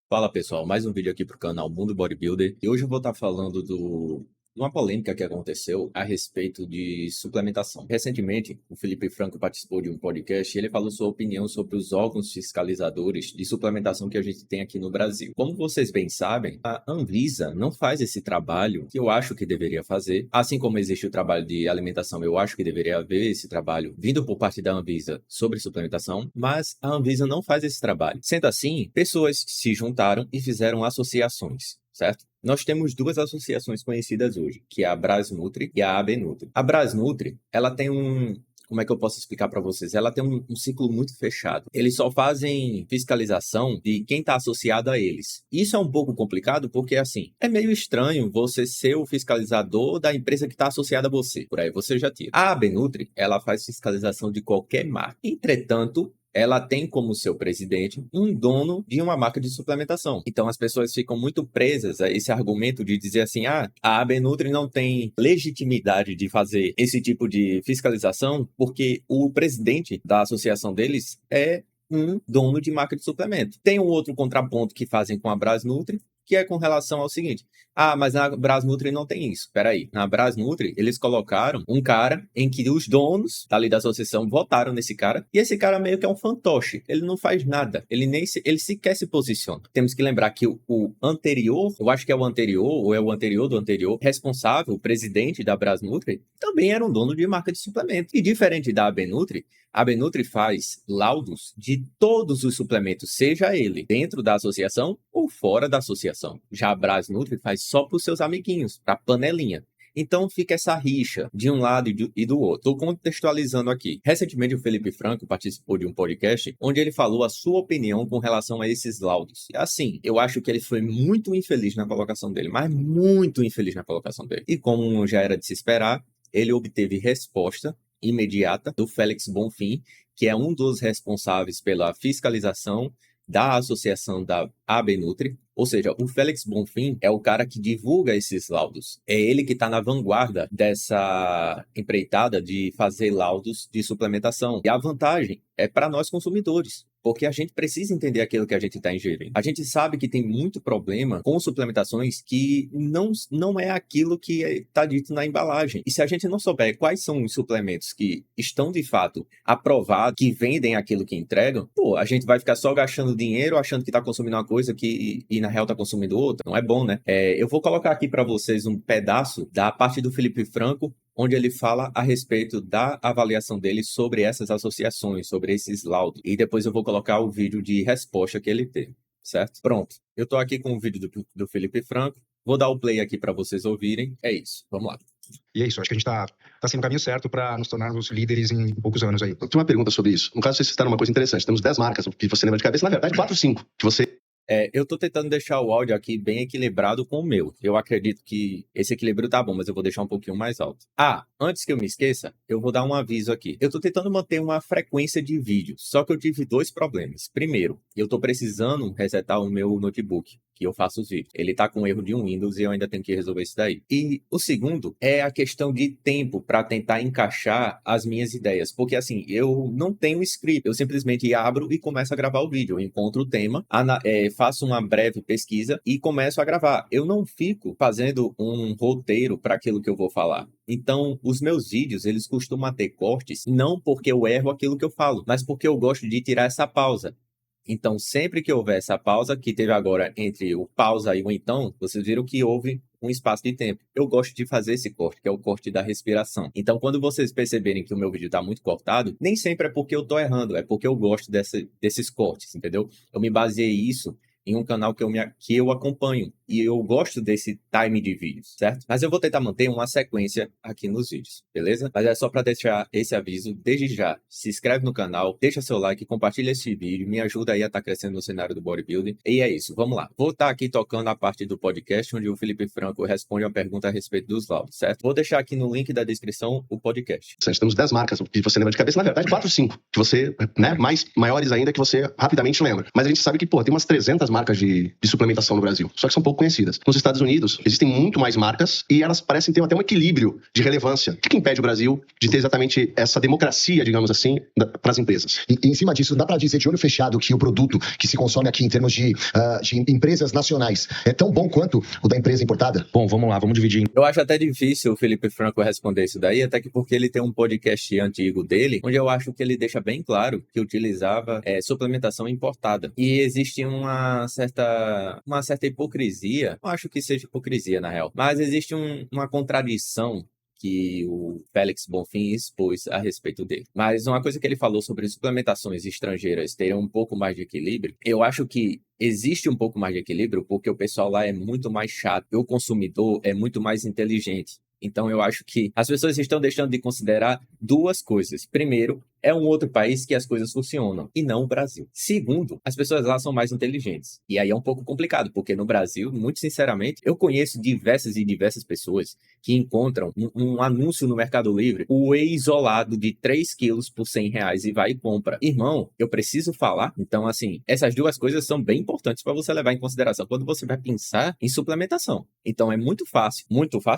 Fala pessoal, mais um vídeo aqui pro canal Mundo Bodybuilder e hoje eu vou estar falando de uma polêmica que aconteceu a respeito de suplementação. Recentemente, o Felipe Franco participou de um podcast e ele falou sua opinião sobre os órgãos fiscalizadores de suplementação que a gente tem aqui no Brasil. Como vocês bem sabem, a Anvisa não faz esse trabalho que eu acho que deveria fazer, assim como existe o trabalho de alimentação, eu acho que deveria haver esse trabalho vindo por parte da Anvisa sobre suplementação, mas a Anvisa não faz esse trabalho. Sendo assim, pessoas se juntaram e fizeram associações, certo? Nós temos duas associações conhecidas hoje, que é a Brasnutri e a Abenutri. A Brasnutri, ela tem como é que eu posso explicar para vocês? Ela tem um ciclo muito fechado. Eles só fazem fiscalização de quem está associado a eles. Isso é um pouco complicado porque, assim, é meio estranho você ser o fiscalizador da empresa que está associada a você. Por aí você já tira. A Abenutri, ela faz fiscalização de qualquer marca. Entretanto, ela tem como seu presidente um dono de uma marca de suplementação. Então as pessoas ficam muito presas a esse argumento de dizer assim, a Abenutri não tem legitimidade de fazer esse tipo de fiscalização porque o presidente da associação deles é um dono de marca de suplemento. Tem um outro contraponto que fazem com a Brasnutri, que é com relação ao seguinte, mas na Brasnutri não tem isso. Peraí, na Brasnutri eles colocaram um cara em que os donos dali da associação votaram nesse cara, e esse cara meio que é um fantoche, ele não faz nada, ele sequer se posiciona. Temos que lembrar que o anterior, eu acho que é o anterior, ou é o anterior do anterior, responsável, o presidente da Brasnutri, também era um dono de marca de suplemento. E diferente da Abenutri, a Abenutri faz laudos de todos os suplementos, seja ele dentro da associação ou fora da associação. Já a Brasnutri faz só para os seus amiguinhos, para panelinha. Então fica essa rixa de um lado e do outro. Estou contextualizando aqui. Recentemente o Felipe Franco participou de um podcast onde ele falou a sua opinião com relação a esses laudos. Assim, eu acho que ele foi muito infeliz na colocação dele, mas muito infeliz na colocação dele. E como já era de se esperar, ele obteve resposta imediata do Félix Bonfim, que é um dos responsáveis pela fiscalização da associação da Abenutri. Ou seja, o Félix Bonfim é o cara que divulga esses laudos. É ele que está na vanguarda dessa empreitada de fazer laudos de suplementação. E a vantagem é para nós consumidores, porque a gente precisa entender aquilo que a gente está ingerindo. A gente sabe que tem muito problema com suplementações que não é aquilo que está dito na embalagem. E se a gente não souber quais são os suplementos que estão de fato aprovados, que vendem aquilo que entregam, a gente vai ficar só gastando dinheiro achando que está consumindo uma coisa e na real está consumindo outra. Não é bom, né? Eu vou colocar aqui para vocês um pedaço da parte do Felipe Franco, onde ele fala a respeito da avaliação dele sobre essas associações, sobre esses laudos. E depois eu vou colocar o vídeo de resposta que ele teve, certo? Pronto. Eu tô aqui com o vídeo do Felipe Franco. Vou dar o play aqui para vocês ouvirem. É isso. Vamos lá. E é isso, acho que a gente tá sendo no caminho certo para nos tornarmos líderes em poucos anos aí. Eu tenho uma pergunta sobre isso. No caso, vocês citaram uma coisa interessante. Temos 10 marcas que você lembra de cabeça. Na verdade, 4 ou 5 que você... Eu tô tentando deixar o áudio aqui bem equilibrado com o meu. Eu acredito que esse equilíbrio tá bom, mas eu vou deixar um pouquinho mais alto. Antes que eu me esqueça, eu vou dar um aviso aqui. Eu tô tentando manter uma frequência de vídeos, só que eu tive 2 problemas. Primeiro, eu tô precisando resetar o meu notebook, que eu faço os vídeos. Ele tá com erro de um Windows e eu ainda tenho que resolver isso daí. E o segundo é a questão de tempo para tentar encaixar as minhas ideias. Porque assim, eu não tenho script. Eu simplesmente abro e começo a gravar o vídeo. Eu encontro o tema, faço uma breve pesquisa e começo a gravar. Eu não fico fazendo um roteiro para aquilo que eu vou falar. Então, os meus vídeos, eles costumam ter cortes, não porque eu erro aquilo que eu falo, mas porque eu gosto de tirar essa pausa. Então, sempre que houver essa pausa, que teve agora entre o pausa e o então, vocês viram que houve um espaço de tempo. Eu gosto de fazer esse corte, que é o corte da respiração. Então, quando vocês perceberem que o meu vídeo está muito cortado, nem sempre é porque eu tô errando, é porque eu gosto desses cortes, entendeu? Eu me baseei isso em um canal que eu acompanho. E eu gosto desse time de vídeos, certo? Mas eu vou tentar manter uma sequência aqui nos vídeos, beleza? Mas é só para deixar esse aviso desde já. Se inscreve no canal, deixa seu like, compartilha esse vídeo, me ajuda aí a estar crescendo no cenário do bodybuilding. E é isso, vamos lá. Vou estar aqui tocando a parte do podcast, onde o Felipe Franco responde uma pergunta a respeito dos laudos, certo? Vou deixar aqui no link da descrição o podcast. Temos 10 marcas que você lembra de cabeça. Na verdade, 4 ou 5 que você, maiores ainda, que você rapidamente lembra. Mas a gente sabe que, tem umas 300 marcas marcas de suplementação no Brasil, só que são pouco conhecidas. Nos Estados Unidos, existem muito mais marcas e elas parecem ter até um equilíbrio de relevância. O que impede o Brasil de ter exatamente essa democracia, digamos assim, para as empresas? E em cima disso, dá para dizer de olho fechado que o produto que se consome aqui em termos de empresas nacionais é tão bom quanto o da empresa importada? Bom, vamos lá, vamos dividir. Eu acho até difícil o Felipe Franco responder isso daí, até que porque ele tem um podcast antigo dele, onde eu acho que ele deixa bem claro que utilizava suplementação importada. E existe uma certa hipocrisia, não acho que seja hipocrisia na real, mas existe uma contradição que o Félix Bonfim expôs a respeito dele. Mas uma coisa que ele falou sobre suplementações estrangeiras terem um pouco mais de equilíbrio, eu acho que existe um pouco mais de equilíbrio porque o pessoal lá é muito mais chato e o consumidor é muito mais inteligente. Então eu acho que as pessoas estão deixando de considerar duas coisas. Primeiro, é um outro país que as coisas funcionam, e não o Brasil. Segundo, as pessoas lá são mais inteligentes. E aí é um pouco complicado, porque no Brasil, muito sinceramente, eu conheço diversas pessoas que encontram um anúncio no Mercado Livre, o whey isolado de 3 quilos por R$100 e vai e compra. Irmão, eu preciso falar? Então, assim, essas duas coisas são bem importantes para você levar em consideração quando você vai pensar em suplementação. Então, é muito fácil,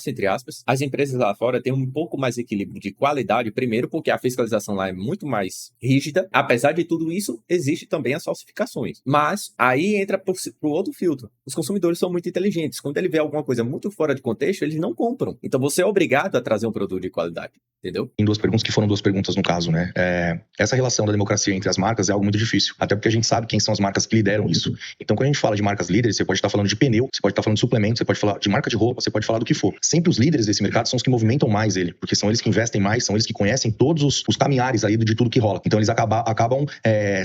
entre aspas. As empresas lá fora têm um pouco mais de equilíbrio de qualidade, primeiro porque a fiscalização lá é muito mais rígida. Apesar de tudo isso, existe também as falsificações. Mas aí entra pro outro filtro. Os consumidores são muito inteligentes. Quando ele vê alguma coisa muito fora de contexto, eles não compram. Então você é obrigado a trazer um produto de qualidade. Entendeu? Em duas perguntas, que foram duas perguntas no caso, né? Essa relação da democracia entre as marcas é algo muito difícil. Até porque a gente sabe quem são as marcas que lideram isso. Então, quando a gente fala de marcas líderes, você pode estar falando de pneu, você pode estar falando de suplemento, você pode falar de marca de roupa, você pode falar do que for. Sempre os líderes desse mercado são os que movimentam mais ele, porque são eles que investem mais, são eles que conhecem todos os caminhares aí de tudo que rola. Então, eles acabam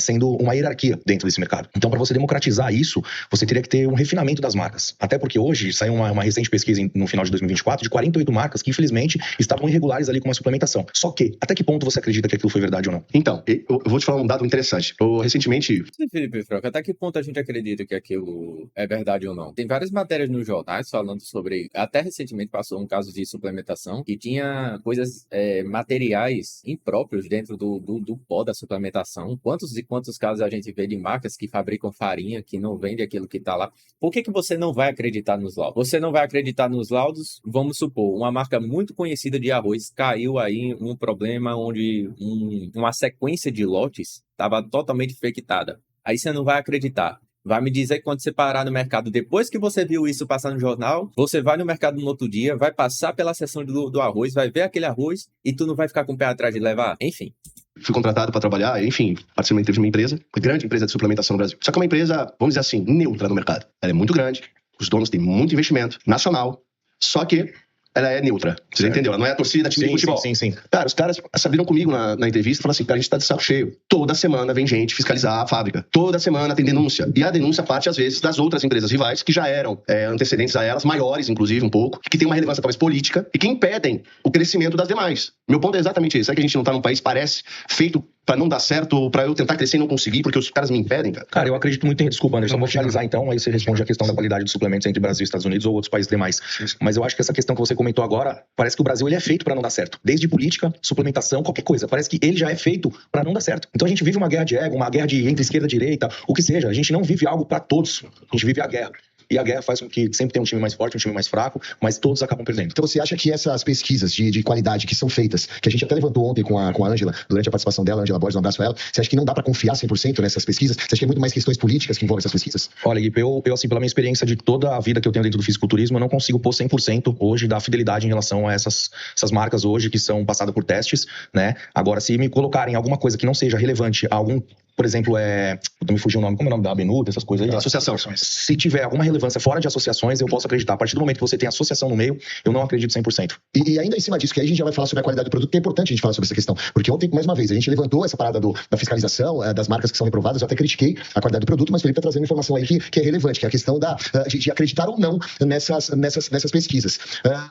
sendo uma hierarquia dentro desse mercado. Então, para você democratizar isso, você teria que ter um refinamento das marcas. Até porque hoje saiu uma recente pesquisa no final de 2024 de 48 marcas que, infelizmente, estavam irregulares ali com uma suplementação. Só que, até que ponto você acredita que aquilo foi verdade ou não? Então, eu vou te falar um dado interessante. Eu recentemente... Felipe Franco, até que ponto a gente acredita que aquilo é verdade ou não? Tem várias matérias nos jornais falando sobre... Até recentemente passou um caso de suplementação que tinha coisas, materiais impróprios dentro do pó da suplementação. Quantos e quantos casos a gente vê de marcas que fabricam farinha, que não vende aquilo que tá lá? Por que você não vai acreditar nos laudos? Você não vai acreditar nos laudos? Vamos supor, uma marca muito conhecida de arroz caiu aí um problema onde uma sequência de lotes estava totalmente infectada. Aí você não vai acreditar. Vai me dizer que quando você parar no mercado, depois que você viu isso passar no jornal, você vai no mercado no outro dia, vai passar pela seção do arroz, vai ver aquele arroz e tu não vai ficar com o pé atrás de levar? Enfim. Fui contratado para trabalhar, enfim, participei de uma empresa, uma grande empresa de suplementação no Brasil. Só que é uma empresa, vamos dizer assim, neutra no mercado. Ela é muito grande, os donos têm muito investimento nacional, só que ela é neutra. Você entendeu? Ela não é a torcida time de futebol. Sim. Cara, os caras sabiram comigo na entrevista e falaram assim, cara, a gente tá de saco cheio. Toda semana vem gente fiscalizar a fábrica. Toda semana tem denúncia. E a denúncia parte, às vezes, das outras empresas rivais, que já eram antecedentes a elas, maiores, inclusive, um pouco, que tem uma relevância talvez política e que impedem o crescimento das demais. Meu ponto é exatamente esse. É que a gente não tá num país, parece, feito pra não dar certo, ou pra eu tentar crescer e não conseguir, porque os caras me impedem, cara. Cara, eu acredito muito em... Desculpa, Anderson, vou finalizar então, aí você responde a questão da qualidade dos suplementos entre Brasil e Estados Unidos ou outros países demais. Mas eu acho que essa questão que você comentou agora, parece que o Brasil ele é feito pra não dar certo. Desde política, suplementação, qualquer coisa. Parece que ele já é feito pra não dar certo. Então a gente vive uma guerra de ego, uma guerra entre esquerda e direita, o que seja. A gente não vive algo pra todos. A gente vive a guerra. E a guerra faz com que sempre tenha um time mais forte, um time mais fraco, mas todos acabam perdendo. Então você acha que essas pesquisas de qualidade que são feitas, que a gente até levantou ontem com a Ângela, durante a participação dela, Ângela Borges, um abraço a ela, você acha que não dá pra confiar 100% nessas pesquisas? Você acha que é muito mais questões políticas que envolvem essas pesquisas? Olha, Gui, eu assim, pela minha experiência de toda a vida que eu tenho dentro do fisiculturismo, eu não consigo pôr 100% hoje da fidelidade em relação a essas marcas hoje que são passadas por testes, né? Agora, se me colocarem alguma coisa que não seja relevante a algum... Por exemplo, me fugiu o nome, como é o nome da Benuta, essas coisas aí? Associação. Se tiver alguma relevância fora de associações, eu posso acreditar. A partir do momento que você tem associação no meio, eu não acredito 100%. E ainda em cima disso, que aí a gente já vai falar sobre a qualidade do produto, que é importante a gente falar sobre essa questão. Porque ontem, mais uma vez, a gente levantou essa parada da fiscalização, das marcas que são reprovadas, eu até critiquei a qualidade do produto, mas o Felipe tá trazendo informação aí que é relevante, que é a questão de acreditar ou não nessas pesquisas.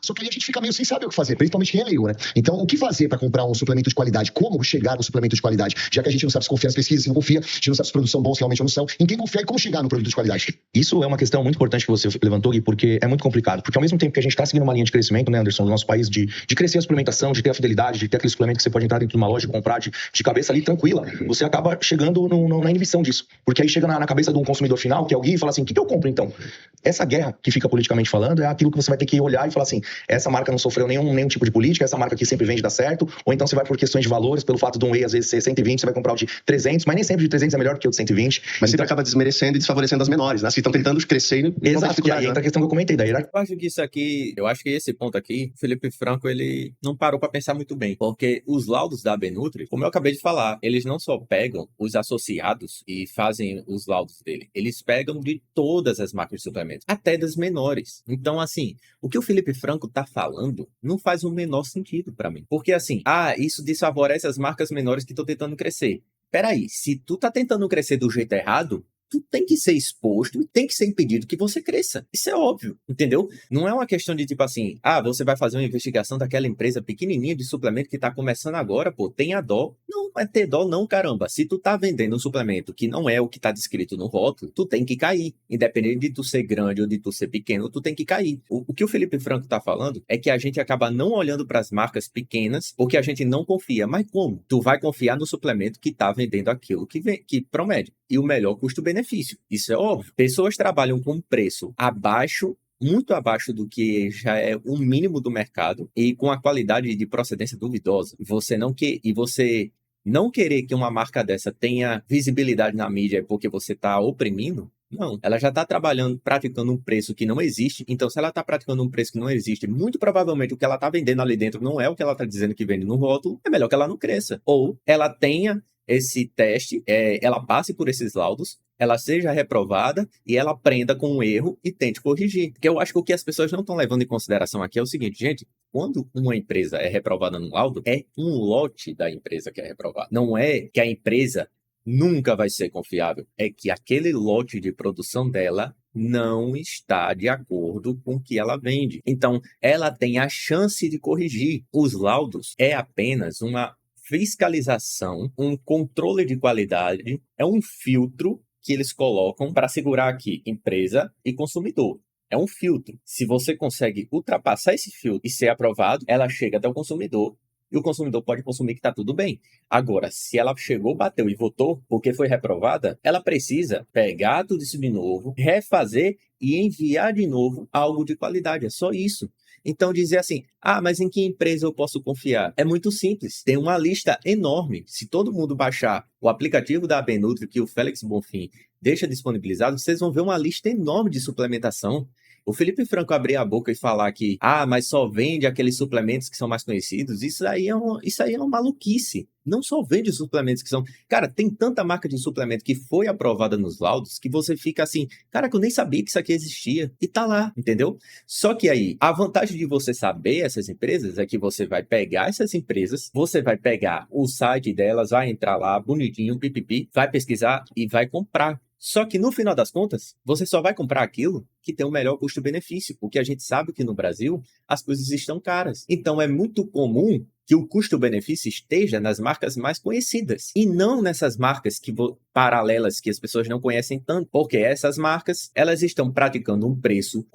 Só que aí a gente fica meio sem saber o que fazer, principalmente quem é leigo, né? Então, o que fazer para comprar um suplemento de qualidade? Como chegar no suplemento de qualidade? Já que a gente não sabe se confiar nas pesquisas, não confia, a gente não sabe se os produtos são bons realmente ou não são. Em quem confiar e como chegar no produto de qualidade. Isso é uma questão muito importante que você levantou, Gui, porque é muito complicado. Porque ao mesmo tempo que a gente está seguindo uma linha de crescimento, né, Anderson, no nosso país, de crescer a suplementação, de ter a fidelidade, de ter aquele suplemento que você pode entrar dentro de uma loja e comprar de cabeça ali tranquila, você acaba chegando na inibição disso. Porque aí chega na cabeça de um consumidor final, que é o Gui, e fala assim, o que eu compro então? Essa guerra que fica politicamente falando é aquilo que você vai ter que olhar e falar assim, essa marca não sofreu nenhum tipo de política, essa marca aqui sempre vende dar certo, ou então você vai por questões de valores, pelo fato de um whey às vezes ser 120, você vai comprar o de 300, mas nem sempre o de 300 é melhor que o de 120. Mas sempre acaba desmerecendo e desfavorecendo as menores, né? Se estão tentando crescer e Exato, e aí entra a questão que eu comentei, da hierarquia. Eu acho que esse ponto aqui, o Felipe Franco, ele não parou para pensar muito bem, porque os laudos da Benutri, como eu acabei de falar, eles não só pegam os associados e fazem os laudos dele, eles pegam de todas as marcas de suplementos, até das menores. Então, assim, o que o Felipe Franco tá falando não faz o menor sentido para mim, porque assim, isso desfavorece as marcas menores que estão tentando crescer. Peraí, se tu tá tentando crescer do jeito errado, tu tem que ser exposto e tem que ser impedido que você cresça. Isso é óbvio, entendeu? Não é uma questão de tipo assim, você vai fazer uma investigação daquela empresa pequenininha de suplemento que tá começando agora, pô, tenha dó. Não vai ter dó não, caramba. Se tu tá vendendo um suplemento que não é o que tá descrito no rótulo, tu tem que cair. Independente de tu ser grande ou de tu ser pequeno, tu tem que cair. O que o Felipe Franco tá falando é que a gente acaba não olhando para as marcas pequenas porque a gente não confia. Mas como? Tu vai confiar no suplemento que tá vendendo aquilo que promete. E o melhor custo-benefício. Isso é óbvio. Pessoas trabalham com preço muito abaixo do que já é o mínimo do mercado e com a qualidade de procedência duvidosa. Você não querer que uma marca dessa tenha visibilidade na mídia porque você está oprimindo, não. Ela já está praticando um preço que não existe. Então, se ela está praticando um preço que não existe, muito provavelmente o que ela está vendendo ali dentro não é o que ela está dizendo que vende no rótulo. É melhor que ela não cresça. Ou ela tenha esse teste, ela passe por esses laudos, ela seja reprovada e ela aprenda com o erro e tente corrigir. Porque eu acho que o que as pessoas não estão levando em consideração aqui é o seguinte, gente, quando uma empresa é reprovada no laudo, é um lote da empresa que é reprovado. Não é que a empresa nunca vai ser confiável, é que aquele lote de produção dela não está de acordo com o que ela vende. Então, ela tem a chance de corrigir. Os laudos é apenas uma fiscalização, um controle de qualidade, é um filtro que eles colocam para segurar aqui empresa e consumidor. É um filtro. Se você consegue ultrapassar esse filtro e ser aprovado, ela chega até o consumidor e o consumidor pode consumir que está tudo bem. Agora, se ela chegou, bateu e votou porque foi reprovada, ela precisa pegar tudo isso de novo, refazer e enviar de novo algo de qualidade. É só isso. Então, dizer assim, mas em que empresa eu posso confiar? É muito simples. Tem uma lista enorme. Se todo mundo baixar o aplicativo da Benutri, que o Félix Bonfim deixa disponibilizado, vocês vão ver uma lista enorme de suplementação. O Felipe Franco abrir a boca e falar que, mas só vende aqueles suplementos que são mais conhecidos, isso aí é uma maluquice. Não só vende os suplementos que são... Cara, tem tanta marca de suplemento que foi aprovada nos laudos que você fica assim, cara, que eu nem sabia que isso aqui existia. E tá lá, entendeu? Só que aí, a vantagem de você saber essas empresas é que você vai pegar essas empresas, você vai pegar o site delas, vai entrar lá, bonitinho, pipipi, vai pesquisar e vai comprar. Só que no final das contas, você só vai comprar aquilo que tem o melhor custo-benefício, porque a gente sabe que no Brasil as coisas estão caras. Então é muito comum que o custo-benefício esteja nas marcas mais conhecidas e não nessas marcas paralelas que as pessoas não conhecem tanto, porque essas marcas, elas estão praticando um preço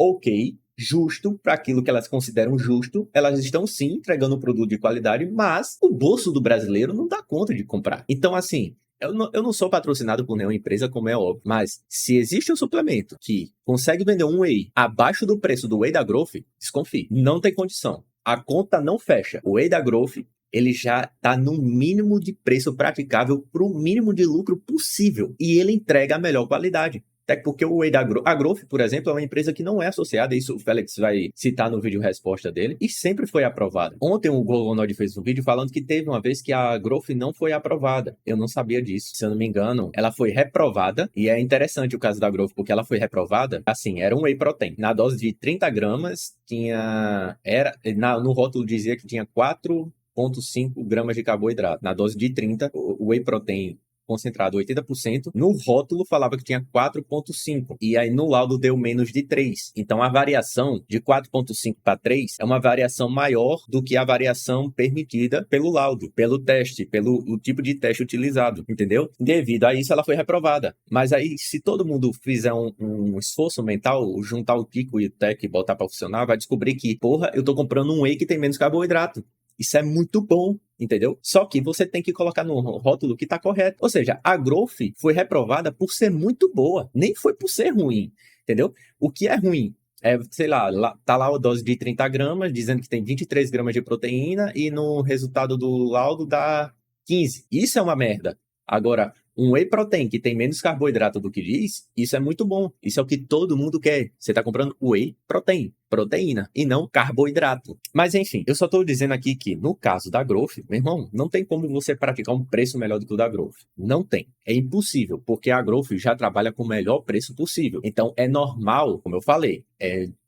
justo para aquilo que elas consideram justo, elas estão sim entregando um produto de qualidade, mas o bolso do brasileiro não dá conta de comprar. Então assim, eu não sou patrocinado por nenhuma empresa, como é óbvio, mas se existe um suplemento que consegue vender um whey abaixo do preço do whey da Growth, desconfie. Não tem condição. A conta não fecha. O whey da Growth, ele já está no mínimo de preço praticável para o mínimo de lucro possível. E ele entrega a melhor qualidade. Até porque o whey da Growth, por exemplo, é uma empresa que não é associada, isso o Félix vai citar no vídeo resposta dele, e sempre foi aprovada. Ontem o Globonoid fez um vídeo falando que teve uma vez que a Growth não foi aprovada. Eu não sabia disso. Se eu não me engano, ela foi reprovada, e é interessante o caso da Growth, porque ela foi reprovada, assim, era um whey protein. Na dose de 30 gramas, no rótulo dizia que tinha 4,5 gramas de carboidrato. Na dose de 30, o whey protein concentrado 80%, no rótulo falava que tinha 4,5%. E aí no laudo deu menos de 3%. Então a variação de 4,5 para 3 é uma variação maior do que a variação permitida pelo laudo, pelo teste, pelo o tipo de teste utilizado, entendeu? Devido a isso, ela foi reprovada. Mas aí, se todo mundo fizer um esforço mental, juntar o Kiko e o Tech e botar para funcionar, vai descobrir que, porra, eu tô comprando um whey que tem menos carboidrato. Isso é muito bom, entendeu? Só que você tem que colocar no rótulo que tá correto. Ou seja, a Growth foi reprovada por ser muito boa, nem foi por ser ruim, entendeu? O que é ruim? Sei lá, tá lá a dose de 30 gramas, dizendo que tem 23 gramas de proteína e no resultado do laudo dá 15. Isso é uma merda. Agora, um whey protein que tem menos carboidrato do que diz, isso é muito bom. Isso é o que todo mundo quer. Você tá comprando whey protein, proteína, e não carboidrato. Mas enfim, eu só tô dizendo aqui que no caso da Growth, meu irmão, não tem como você praticar um preço melhor do que o da Growth. Não tem. É impossível, porque a Growth já trabalha com o melhor preço possível. Então é normal, como eu falei,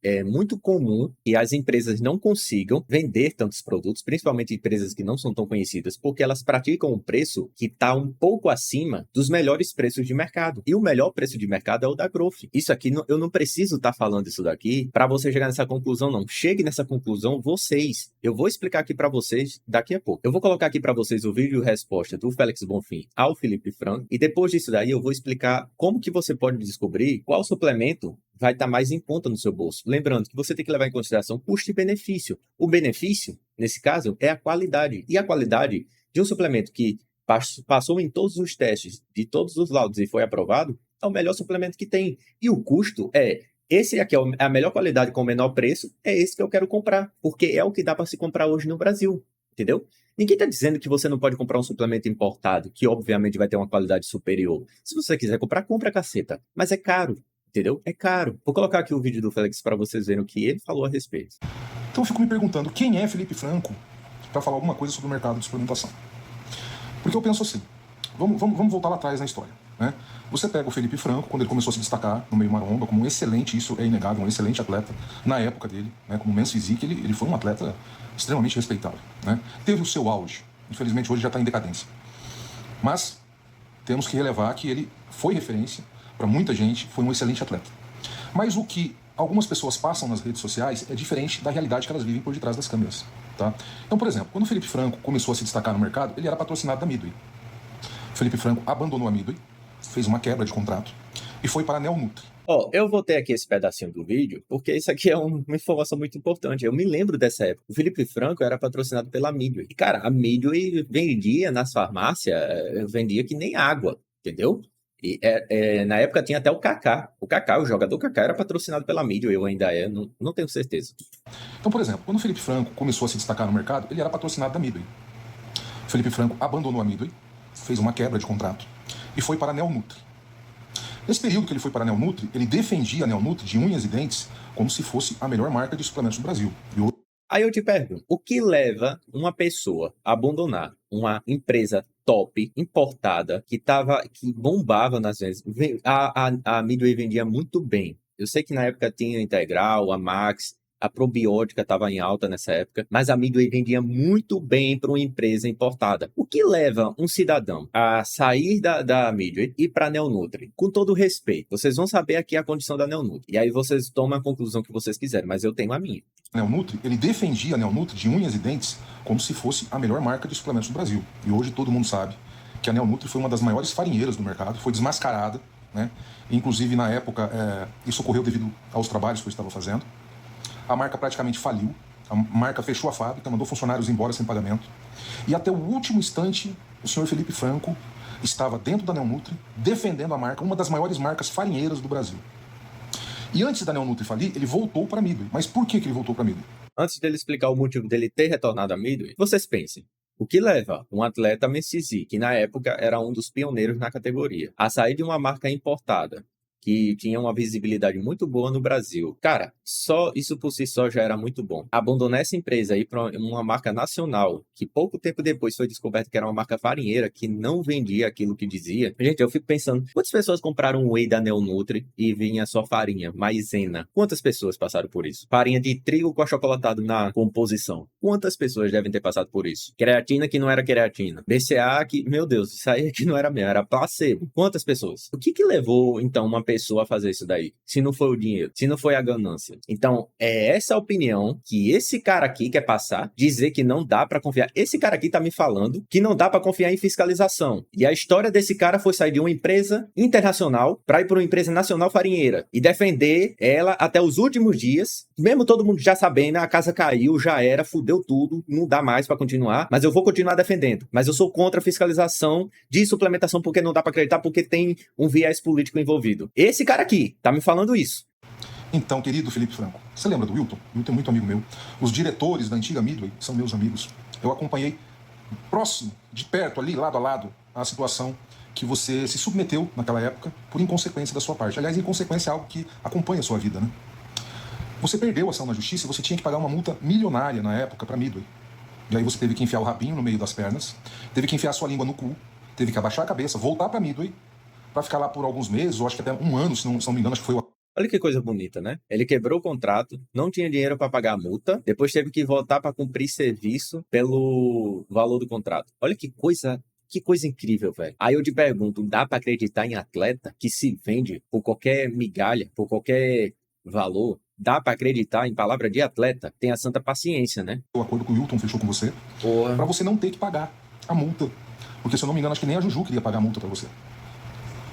é muito comum que as empresas não consigam vender tantos produtos, principalmente empresas que não são tão conhecidas, porque elas praticam um preço que está um pouco acima dos melhores preços de mercado. E o melhor preço de mercado é o da Growth. Isso aqui, eu não preciso estar falando isso daqui para você chegar nessa conclusão, não. Chegue nessa conclusão vocês. Eu vou explicar aqui para vocês daqui a pouco. Eu vou colocar aqui para vocês o vídeo resposta do Félix Bonfim ao Felipe Franco, e depois disso daí eu vou explicar como que você pode descobrir qual suplemento vai estar mais em conta no seu bolso. Lembrando que você tem que levar em consideração custo e benefício. O benefício, nesse caso, é a qualidade. E a qualidade de um suplemento que passou em todos os testes, de todos os laudos e foi aprovado, é o melhor suplemento que tem. E o custo esse aqui é a melhor qualidade com o menor preço, é esse que eu quero comprar, porque é o que dá para se comprar hoje no Brasil, entendeu? Ninguém está dizendo que você não pode comprar um suplemento importado, que obviamente vai ter uma qualidade superior. Se você quiser comprar, compra, caceta. Mas é caro. Entendeu? É caro. Vou colocar aqui o vídeo do Félix para vocês verem o que ele falou a respeito. Então eu fico me perguntando, quem é Felipe Franco para falar alguma coisa sobre o mercado de suplementação? Porque eu penso assim, vamos voltar lá atrás na história, né? Você pega o Felipe Franco, quando ele começou a se destacar no meio maromba, como um excelente, isso é inegável, um excelente atleta, na época dele, né, como men's physique, ele foi um atleta extremamente respeitado, né? Teve o seu auge, infelizmente hoje já está em decadência. Mas temos que relevar que ele foi referência para muita gente, foi um excelente atleta. Mas o que algumas pessoas passam nas redes sociais é diferente da realidade que elas vivem por detrás das câmeras, tá? Então, por exemplo, quando o Felipe Franco começou a se destacar no mercado, ele era patrocinado da Midway. O Felipe Franco abandonou a Midway, fez uma quebra de contrato e foi para a Neonutri. Eu vou ter aqui esse pedacinho do vídeo, porque isso aqui é uma informação muito importante. Eu me lembro dessa época. O Felipe Franco era patrocinado pela Midway. E, cara, a Midway vendia nas farmácias, vendia que nem água, entendeu? E na época tinha até o Kaká. O jogador Kaká era patrocinado pela Midway, eu ainda não tenho certeza. Então, por exemplo, quando o Felipe Franco começou a se destacar no mercado, ele era patrocinado da Midway. O Felipe Franco abandonou a Midway, fez uma quebra de contrato e foi para a Neonutri. Nesse período que ele foi para a Neonutri, ele defendia a Neonutri de unhas e dentes como se fosse a melhor marca de suplementos do Brasil. Aí eu te pergunto, o que leva uma pessoa a abandonar uma empresa top, importada, que bombava nas vendas? A Midway vendia muito bem. Eu sei que na época tinha a Integral, a Max, a probiótica estava em alta nessa época, mas a Midway vendia muito bem para uma empresa importada. O que leva um cidadão a sair da Midway e ir para a Neonutri? Com todo respeito, vocês vão saber aqui a condição da Neonutri. E aí vocês tomam a conclusão que vocês quiserem, mas eu tenho a minha. Neonutri, ele defendia a Neonutri de unhas e dentes como se fosse a melhor marca de suplementos do Brasil. E hoje todo mundo sabe que a Neonutri foi uma das maiores farinheiras do mercado, foi desmascarada, né? Inclusive, na época, isso ocorreu devido aos trabalhos que eu estava fazendo. A marca praticamente faliu, a marca fechou a fábrica, mandou funcionários embora sem pagamento. E até o último instante, o senhor Felipe Franco estava dentro da Neonutri, defendendo a marca, uma das maiores marcas farinheiras do Brasil. E antes da Neonutri falir, ele voltou para a Midway. Mas por que ele voltou para a Midway? Antes dele explicar o motivo dele ter retornado à Midway, vocês pensem. O que leva um atleta men's physique, que na época era um dos pioneiros na categoria, a sair de uma marca importada, que tinha uma visibilidade muito boa no Brasil. Cara, só isso por si só já era muito bom. Abandonar essa empresa aí para uma marca nacional, que pouco tempo depois foi descoberto que era uma marca farinheira, que não vendia aquilo que dizia. Gente, eu fico pensando, quantas pessoas compraram whey da Neonutri e vinha só farinha, maisena? Quantas pessoas passaram por isso? Farinha de trigo com achocolatado na composição. Quantas pessoas devem ter passado por isso? Creatina que não era creatina. BCA que, meu Deus, isso aí que não era mesmo, era placebo. Quantas pessoas? O que levou, então, uma pessoa a fazer isso daí? Se não foi o dinheiro, se não foi a ganância. Então, é essa opinião que esse cara aqui quer passar, dizer que não dá pra confiar. Esse cara aqui tá me falando que não dá pra confiar em fiscalização. E a história desse cara foi sair de uma empresa internacional pra ir pra uma empresa nacional farinheira e defender ela até os últimos dias, mesmo todo mundo já sabendo, a casa caiu, já era, fudeu tudo, não dá mais pra continuar, mas eu vou continuar defendendo. Mas eu sou contra a fiscalização de suplementação porque não dá pra acreditar, porque tem um viés político envolvido. Esse cara aqui tá me falando isso. Então, querido Felipe Franco, você lembra do Wilton? Wilton é muito amigo meu. Os diretores da antiga Midway são meus amigos. Eu acompanhei próximo, de perto, ali, lado a lado, a situação que você se submeteu naquela época por inconsequência da sua parte. Aliás, inconsequência é algo que acompanha a sua vida, né? Você perdeu a ação na justiça e você tinha que pagar uma multa milionária na época para Midway. E aí você teve que enfiar o rabinho no meio das pernas, teve que enfiar a sua língua no cu, teve que abaixar a cabeça, voltar para Midway, para ficar lá por alguns meses, ou acho que até um ano, se não me engano, acho que foi o... Olha que coisa bonita, né? Ele quebrou o contrato, não tinha dinheiro para pagar a multa, depois teve que voltar para cumprir serviço pelo valor do contrato. Olha que coisa incrível, velho. Aí eu te pergunto, dá para acreditar em atleta que se vende por qualquer migalha, por qualquer valor? Dá para acreditar em palavra de atleta? Tem a santa paciência, né? o acordo que o Wilton fechou com você, para você não ter que pagar a multa. Porque, se eu não me engano, acho que nem a Juju queria pagar a multa para você.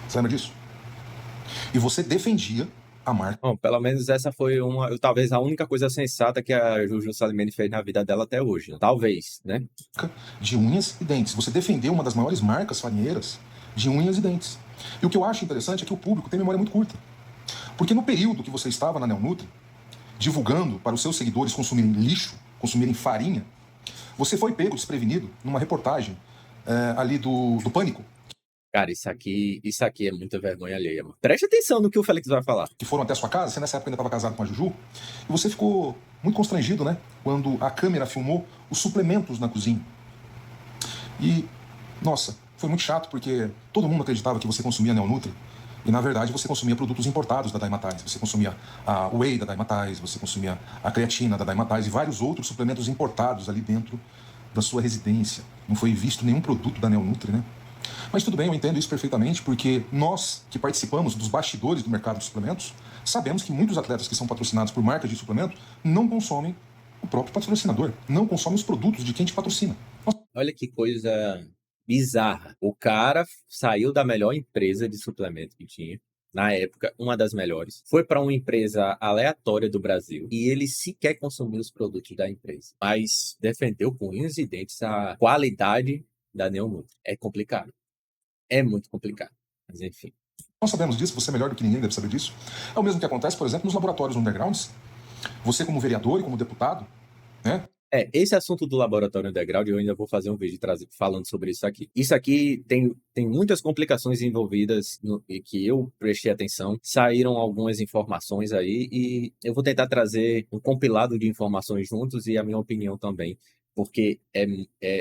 Você lembra disso? E você defendia a marca Bom, pelo menos essa foi talvez a única coisa sensata que a Juju Salimene fez na vida dela até hoje. Talvez, né? de unhas e dentes. Você defendeu uma das maiores marcas farinheiras de unhas e dentes. E o que eu acho interessante é que o público tem memória muito curta. Porque no período que você estava na Neonutri, divulgando para os seus seguidores consumirem lixo, consumirem farinha, você foi pego desprevenido numa reportagem ali do Pânico, Cara, isso aqui é muita vergonha alheia, mano. Preste atenção no que o Félix vai falar. que foram até a sua casa. Você nessa época ainda estava casado com a Juju, e você ficou muito constrangido, né? Quando a câmera filmou os suplementos na cozinha. E, nossa, foi muito chato, porque todo mundo acreditava que você consumia Neonutri, e na verdade você consumia produtos importados da Dymatize. Você consumia a whey da Dymatize, você consumia a creatina da Dymatize e vários outros suplementos importados ali dentro da sua residência. Não foi visto nenhum produto da Neonutri, né? Mas tudo bem, eu entendo isso perfeitamente, porque nós que participamos dos bastidores do mercado de suplementos, sabemos que muitos atletas que são patrocinados por marcas de suplemento não consomem o próprio patrocinador, não consomem os produtos de quem te patrocina. Olha que coisa bizarra. O cara saiu da melhor empresa de suplemento que tinha, na época, uma das melhores, foi para uma empresa aleatória do Brasil e ele sequer consumiu os produtos da empresa, mas defendeu com unhas e dentes a qualidade da Neonutri. É complicado. É muito complicado. Mas enfim. Nós sabemos disso, você é melhor do que ninguém deve saber disso. É o mesmo que acontece, por exemplo, nos laboratórios undergrounds. Você como vereador e como deputado, né? Esse assunto do laboratório underground, eu ainda vou fazer um vídeo falando sobre isso aqui. Isso aqui tem muitas complicações envolvidas e que eu prestei atenção. Saíram algumas informações aí e eu vou tentar trazer um compilado de informações juntos e a minha opinião também. Porque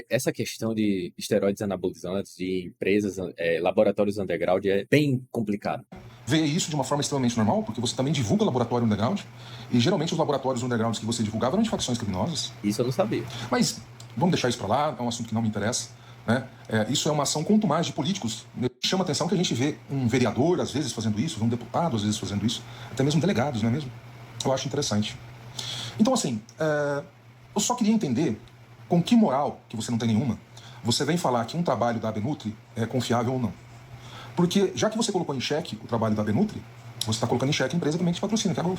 essa questão de esteroides anabolizantes, de empresas, laboratórios underground, é bem complicado. Vê isso de uma forma extremamente normal, porque você também divulga laboratório underground, e geralmente os laboratórios undergrounds que você divulgava eram de facções criminosas. Isso eu não sabia. Mas vamos deixar isso para lá, é um assunto que não me interessa, né? Isso é uma ação quanto mais de políticos. Chama atenção que a gente vê um vereador, às vezes, fazendo isso, um deputado, às vezes, fazendo isso, até mesmo delegados, não é mesmo? Eu acho interessante. Então, assim, eu só queria entender com que moral, que você não tem nenhuma, você vem falar que um trabalho da Benutri é confiável ou não. Porque, já que você colocou em xeque o trabalho da Benutri, você está colocando em xeque a empresa também que te patrocina, que é a Growth.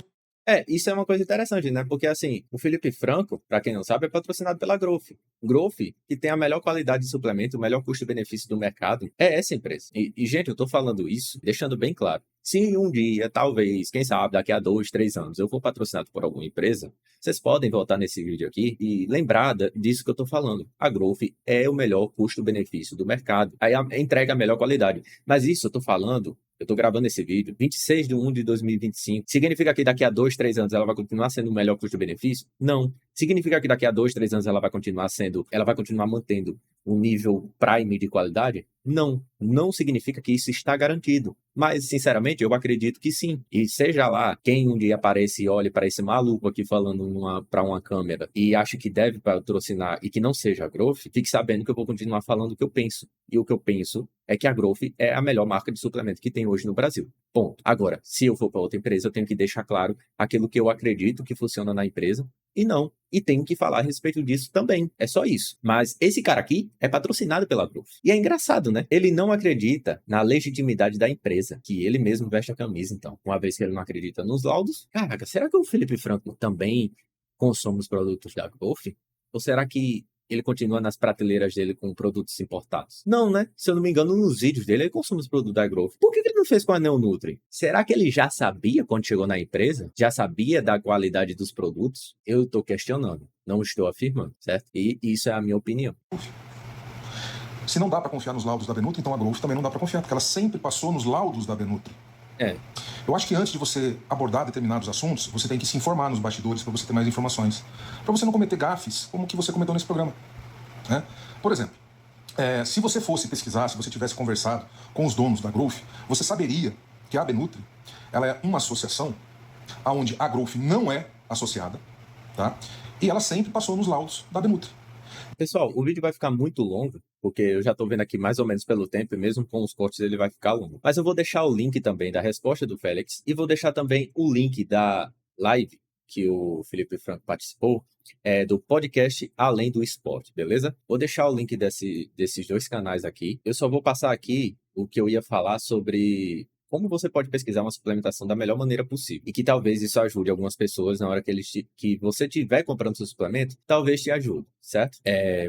Isso é uma coisa interessante, né? Porque, assim, o Felipe Franco, para quem não sabe, é patrocinado pela Growth. Growth, que tem a melhor qualidade de suplemento, o melhor custo-benefício do mercado, é essa empresa. E, gente, eu tô falando isso, deixando bem claro. Se um dia, talvez, quem sabe, daqui a 2, 3 anos, eu for patrocinado por alguma empresa, vocês podem voltar nesse vídeo aqui e lembrar disso que eu tô falando. A Growth é o melhor custo-benefício do mercado. Aí entrega a melhor qualidade. Mas isso eu tô falando Eu tô gravando esse vídeo 26/1/2025. Significa que daqui a 2, 3 anos ela vai continuar sendo o melhor custo-benefício? Não. Significa que daqui a 2, 3 anos ela vai continuar mantendo um nível prime de qualidade? Não. Não significa que isso está garantido. Mas, sinceramente, eu acredito que sim. E seja lá quem um dia aparece e olhe para esse maluco aqui falando para uma câmera e acha que deve patrocinar e que não seja a Growth, fique sabendo que eu vou continuar falando o que eu penso. E o que eu penso é que a Growth é a melhor marca de suplemento que tem hoje no Brasil. Ponto. Agora, se eu for para outra empresa, eu tenho que deixar claro aquilo que eu acredito que funciona na empresa e não. E tenho que falar a respeito disso também. É só isso. Mas esse cara aqui é patrocinado pela Growth. E é engraçado, né? Ele não acredita na legitimidade da empresa, que ele mesmo veste a camisa, então. Uma vez que ele não acredita nos laudos, caraca, será que o Felipe Franco também consome os produtos da Growth? Ou será que ele continua nas prateleiras dele com produtos importados? Não, né? Se eu não me engano, nos vídeos dele, ele consome os produtos da Growth. Por que ele não fez com a Neonutri? Será que ele já sabia quando chegou na empresa? Já sabia da qualidade dos produtos? Eu estou questionando, não estou afirmando, certo? E isso é a minha opinião. Se não dá para confiar nos laudos da Benutri, então a Growth também não dá para confiar, porque ela sempre passou nos laudos da Benutri. Eu acho que antes de você abordar determinados assuntos, você tem que se informar nos bastidores para você ter mais informações. Para você não cometer gafes como que você cometeu nesse programa. Né? Por exemplo, se você fosse pesquisar, se você tivesse conversado com os donos da Growth, você saberia que a Benutri ela é uma associação onde a Growth não é associada, tá? E ela sempre passou nos laudos da Benutri. Pessoal, o vídeo vai ficar muito longo, porque eu já estou vendo aqui mais ou menos pelo tempo, e mesmo com os cortes ele vai ficar longo. Mas eu vou deixar o link também da resposta do Félix, e vou deixar também o link da live que o Felipe Franco participou, do podcast Além do Esporte, beleza? Vou deixar o link desses dois canais aqui. Eu só vou passar aqui o que eu ia falar sobre como você pode pesquisar uma suplementação da melhor maneira possível. E que talvez isso ajude algumas pessoas na hora que você estiver comprando seu suplemento, talvez te ajude, certo?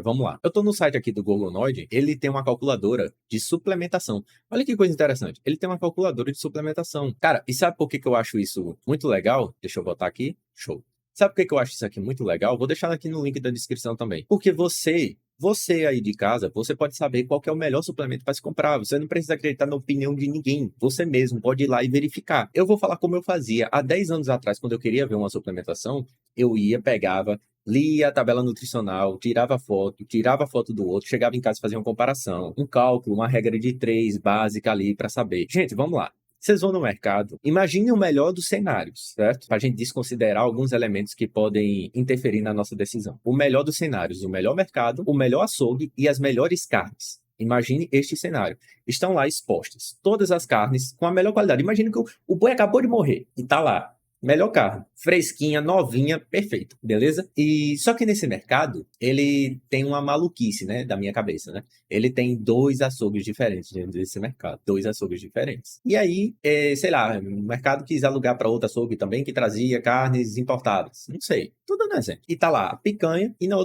Vamos lá. Eu estou no site aqui do Gogonoid, ele tem uma calculadora de suplementação. Olha que coisa interessante. Ele tem uma calculadora de suplementação. Cara, e sabe por que eu acho isso muito legal? Deixa eu botar aqui. Show. Sabe por que eu acho isso aqui muito legal? Vou deixar aqui no link da descrição também. Porque você aí de casa, você pode saber qual que é o melhor suplemento para se comprar. Você não precisa acreditar na opinião de ninguém. Você mesmo pode ir lá e verificar. Eu vou falar como eu fazia. Há 10 anos atrás, quando eu queria ver uma suplementação, eu pegava, lia a tabela nutricional, tirava foto do outro, chegava em casa e fazia uma comparação, um cálculo, uma regra de 3 básica ali para saber. Gente, vamos lá. Vocês vão no mercado, imagine o melhor dos cenários, certo? Para a gente desconsiderar alguns elementos que podem interferir na nossa decisão. O melhor dos cenários, o melhor mercado, o melhor açougue e as melhores carnes. Imagine este cenário. Estão lá expostas todas as carnes com a melhor qualidade. Imagine que o boi acabou de morrer e está lá. Melhor carne, fresquinha, novinha, perfeito, beleza? E só que nesse mercado, ele tem uma maluquice, né, da minha cabeça, né? Ele tem 2 açougues diferentes dentro desse mercado, 2 açougues diferentes. E aí, sei lá, o mercado quis alugar para outro açougue também que trazia carnes importadas, não sei, tô dando exemplo. E tá lá a picanha e no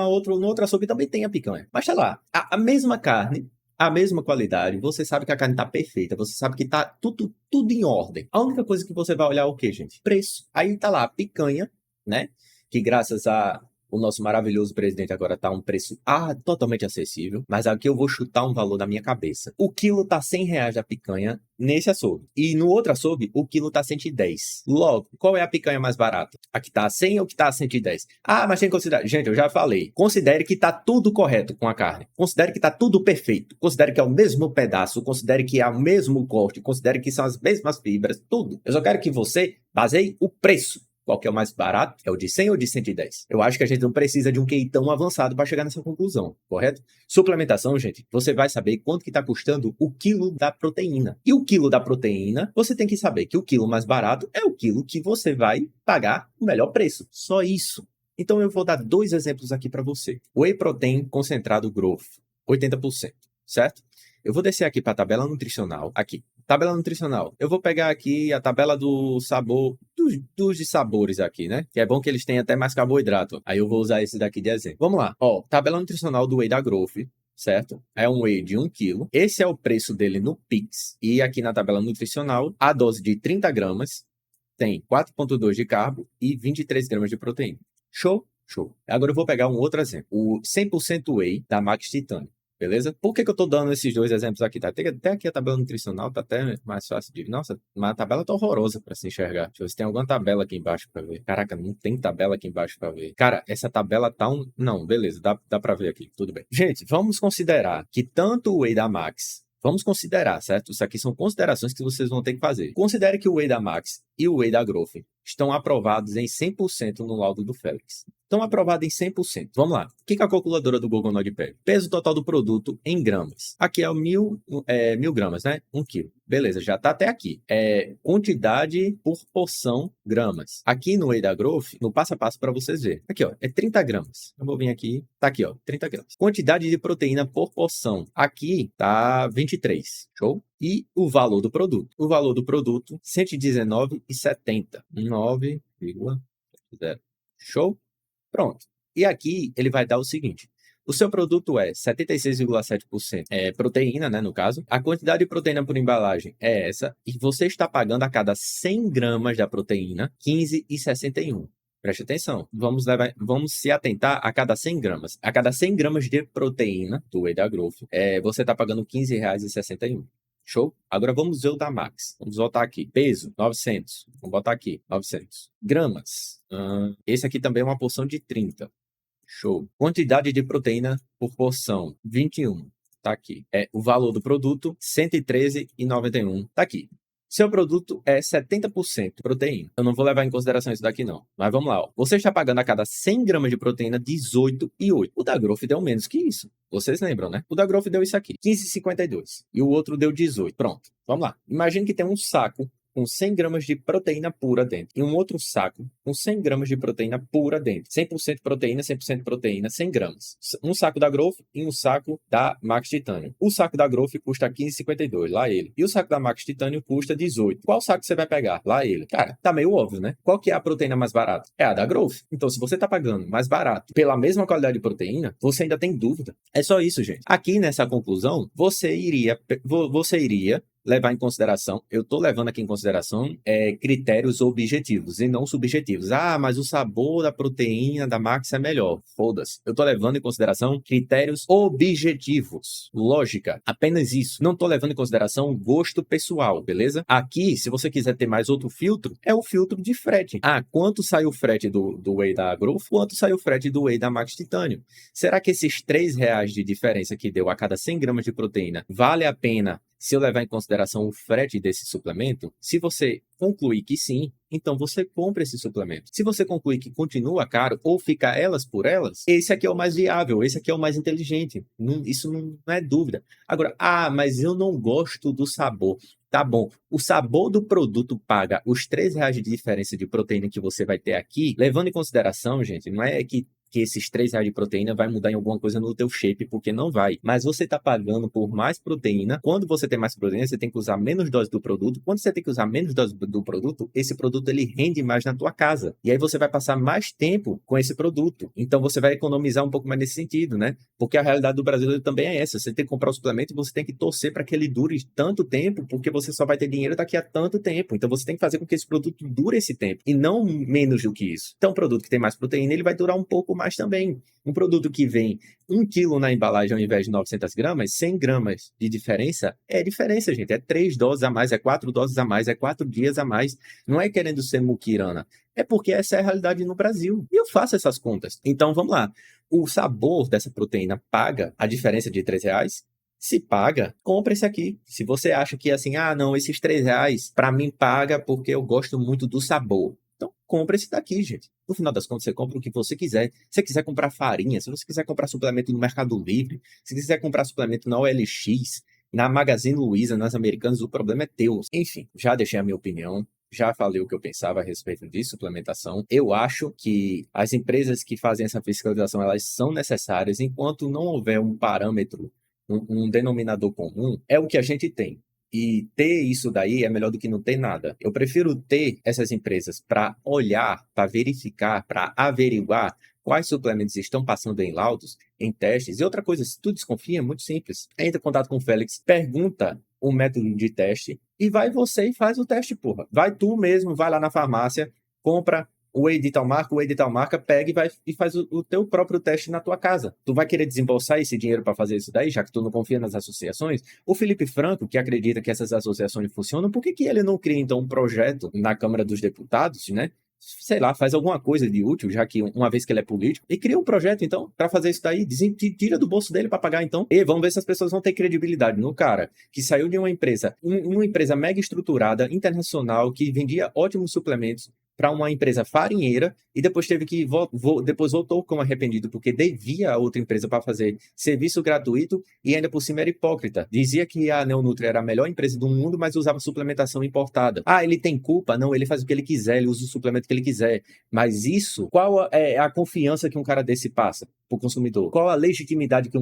outro açougue também tem a picanha. Mas tá lá, a mesma carne, a mesma qualidade, você sabe que a carne tá perfeita, você sabe que tá tudo em ordem. A única coisa que você vai olhar é o quê, gente? Preço. Aí tá lá a picanha, né? Que graças a o nosso maravilhoso presidente agora tá um preço totalmente acessível, mas aqui eu vou chutar um valor na minha cabeça. O quilo tá R$100 da picanha nesse açougue. E no outro açougue, o quilo tá 110. Logo, qual é a picanha mais barata? A que tá a 100 ou que tá a 110? Mas tem que considerar. Gente, eu já falei. Considere que tá tudo correto com a carne. Considere que tá tudo perfeito. Considere que é o mesmo pedaço. Considere que é o mesmo corte. Considere que são as mesmas fibras. Tudo. Eu só quero que você baseie o preço. Qual que é o mais barato? É o de 100 ou de 110? Eu acho que a gente não precisa de um QI tão avançado para chegar nessa conclusão, correto? Suplementação, gente, você vai saber quanto que está custando o quilo da proteína. E o quilo da proteína, você tem que saber que o quilo mais barato é o quilo que você vai pagar o melhor preço. Só isso. Então eu vou dar 2 exemplos aqui para você. Whey Protein concentrado Growth, 80%, certo? Eu vou descer aqui para a tabela nutricional, aqui. Tabela nutricional. Eu vou pegar aqui a tabela do sabor, dos de sabores aqui, né? Que é bom que eles têm até mais carboidrato. Aí eu vou usar esse daqui de exemplo. Vamos lá. Ó, tabela nutricional do Whey da Growth, certo? É um Whey de 1 kg. Esse é o preço dele no Pix. E aqui na tabela nutricional, a dose de 30 gramas tem 4,2 de carbo e 23 gramas de proteína. Show? Show. Agora eu vou pegar um outro exemplo. O 100% Whey da Max Titânio. beleza? Por que eu tô dando esses dois exemplos aqui? Tá até aqui a tabela nutricional, tá até mais fácil de... Nossa, mas a tabela tá horrorosa pra se enxergar. Deixa eu ver se tem alguma tabela aqui embaixo pra ver. Caraca, não tem tabela aqui embaixo pra ver. Cara, essa tabela tá um... Não, beleza, dá pra ver aqui, tudo bem. Gente, vamos considerar que tanto o whey da Max... Vamos considerar, certo? Isso aqui são considerações que vocês vão ter que fazer. Considere que o whey da Max e o whey da Growth estão aprovados em 100% no laudo do Félix. Estão aprovados em 100%. Vamos lá. O que a calculadora do Google Node pega? Peso total do produto em gramas. Aqui é o 1.000 gramas, né? 1 quilo. Beleza, já tá até aqui. Quantidade por porção, gramas. Aqui no Whey da Growth, no passo a passo para vocês verem. Aqui, ó, é 30 gramas. Eu vou vir aqui. Tá aqui, ó, 30 gramas. Quantidade de proteína por porção. Aqui tá 23. Show? E o valor do produto. O valor do produto, 119,70. 9,0. Show? Pronto. E aqui ele vai dar o seguinte. O seu produto é 76,7% proteína, né, no caso. A quantidade de proteína por embalagem é essa. E você está pagando a cada 100 gramas da proteína, 15,61. Preste atenção. Vamos se atentar a cada 100 gramas. A cada 100 gramas de proteína do Whey da Growth, você está pagando R$ 15,61. Show? Agora vamos ver o da Max. Vamos voltar aqui. Peso, 900. Vamos botar aqui, 900. Gramas. Esse aqui também é uma porção de 30. Show. Quantidade de proteína por porção, 21. Tá aqui. O valor do produto, 113,91. Tá aqui. Seu produto é 70% proteína. Eu não vou levar em consideração isso daqui, não. Mas vamos lá, ó. Você está pagando a cada 100 gramas de proteína 18,8. O da Growth deu menos que isso. Vocês lembram, né? O da Growth deu isso aqui, 15,52. E o outro deu 18. Pronto. Vamos lá. Imagine que tem um saco com 100 gramas de proteína pura dentro. E um outro saco com 100 gramas de proteína pura dentro. 100% proteína, 100 gramas. Um saco da Growth e um saco da Max Titanium. O saco da Growth custa 15,52, lá ele. E o saco da Max Titanium custa 18. Qual saco você vai pegar? Lá ele. Cara, tá meio óbvio, né? Qual que é a proteína mais barata? É a da Growth. Então, se você tá pagando mais barato pela mesma qualidade de proteína, você ainda tem dúvida. É só isso, gente. Aqui nessa conclusão, você iria levar em consideração, eu tô levando aqui em consideração critérios objetivos e não subjetivos. Mas o sabor da proteína da Max é melhor. Foda-se. Eu tô levando em consideração critérios objetivos. Lógica. Apenas isso. Não tô levando em consideração gosto pessoal, beleza? Aqui, se você quiser ter mais outro filtro, é o filtro de frete. Quanto sai o frete do Whey da Growth? Quanto sai o frete do Whey da Max Titanium? Será que esses R$3 de diferença que deu a cada 100 gramas de proteína vale a pena se eu levar em consideração o frete desse suplemento? Se você concluir que sim, então você compra esse suplemento. Se você concluir que continua caro ou fica elas por elas, esse aqui é o mais viável, esse aqui é o mais inteligente. Isso não é dúvida. Agora, mas eu não gosto do sabor. Tá bom, o sabor do produto paga os R$3 de diferença de proteína que você vai ter aqui, levando em consideração, gente, não é que esses R$3 de proteína vai mudar em alguma coisa no teu shape, porque não vai. Mas você está pagando por mais proteína. Quando você tem mais proteína, você tem que usar menos dose do produto. Quando você tem que usar menos dose do produto, esse produto ele rende mais na tua casa. E aí você vai passar mais tempo com esse produto. Então você vai economizar um pouco mais nesse sentido, né? Porque a realidade do brasileiro também é essa. Você tem que comprar o suplemento e você tem que torcer para que ele dure tanto tempo, porque você só vai ter dinheiro daqui a tanto tempo. Então você tem que fazer com que esse produto dure esse tempo e não menos do que isso. Então um produto que tem mais proteína, ele vai durar um pouco mais também. Um produto que vem 1 quilo na embalagem ao invés de 900 gramas, 100 gramas de diferença, diferença, gente. É 3 doses a mais, é 4 doses a mais, é 4 dias a mais. Não é querendo ser muquirana. É porque essa é a realidade no Brasil. E eu faço essas contas. Então, vamos lá. O sabor dessa proteína paga a diferença de R$3? Se paga, compra esse aqui. Se você acha que assim, não, esses R$3 para mim paga porque eu gosto muito do sabor. Então, compra esse daqui, gente. No final das contas, você compra o que você quiser. Se você quiser comprar farinha, se você quiser comprar suplemento no Mercado Livre, se você quiser comprar suplemento na OLX, na Magazine Luiza, nas Americanas, o problema é teu. Enfim, já deixei a minha opinião. Já falei o que eu pensava a respeito de suplementação. Eu acho que as empresas que fazem essa fiscalização, elas são necessárias. Enquanto não houver um parâmetro, um denominador comum, é o que a gente tem. E ter isso daí é melhor do que não ter nada. Eu prefiro ter essas empresas para olhar, para verificar, para averiguar quais suplementos estão passando em laudos, em testes. E outra coisa, se tu desconfia, é muito simples. Entra em contato com o Félix, pergunta o método de teste e vai você e faz o teste, porra. Vai tu mesmo, vai lá na farmácia, compra o whey de tal marca, pega e faz o teu próprio teste na tua casa. Tu vai querer desembolsar esse dinheiro para fazer isso daí, já que tu não confia nas associações? O Felipe Franco, que acredita que essas associações funcionam, por que ele não cria, então, um projeto na Câmara dos Deputados, né? Sei lá, faz alguma coisa de útil, já que uma vez que ele é político, e cria um projeto, então, para fazer isso daí, tira do bolso dele para pagar, então, e vamos ver se as pessoas vão ter credibilidade no cara que saiu de uma empresa mega estruturada, internacional, que vendia ótimos suplementos para uma empresa farinheira e depois teve que depois voltou como arrependido porque devia a outra empresa para fazer serviço gratuito e ainda por cima era hipócrita. Dizia que a Neonutri era a melhor empresa do mundo, mas usava suplementação importada. Ah, ele tem culpa? Não, ele faz o que ele quiser, ele usa o suplemento que ele quiser. Mas isso, qual é a confiança que um cara desse passa pro consumidor? Qual a legitimidade que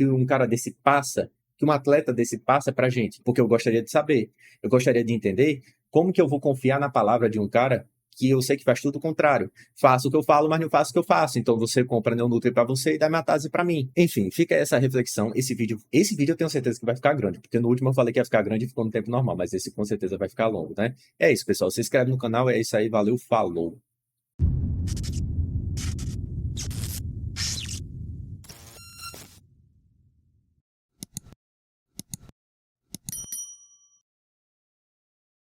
um cara desse passa, que um atleta desse passa pra gente? Porque eu gostaria de saber, eu gostaria de entender como que eu vou confiar na palavra de um cara que eu sei que faz tudo o contrário. Faço o que eu falo, mas não faço o que eu faço. Então você compra Neonutri pra você e dá Metase pra mim. Enfim, fica essa reflexão. Esse vídeo eu tenho certeza que vai ficar grande, porque no último eu falei que ia ficar grande e ficou no tempo normal, mas esse com certeza vai ficar longo, né? É isso, pessoal. Se inscreve no canal, é isso aí. Valeu, falou!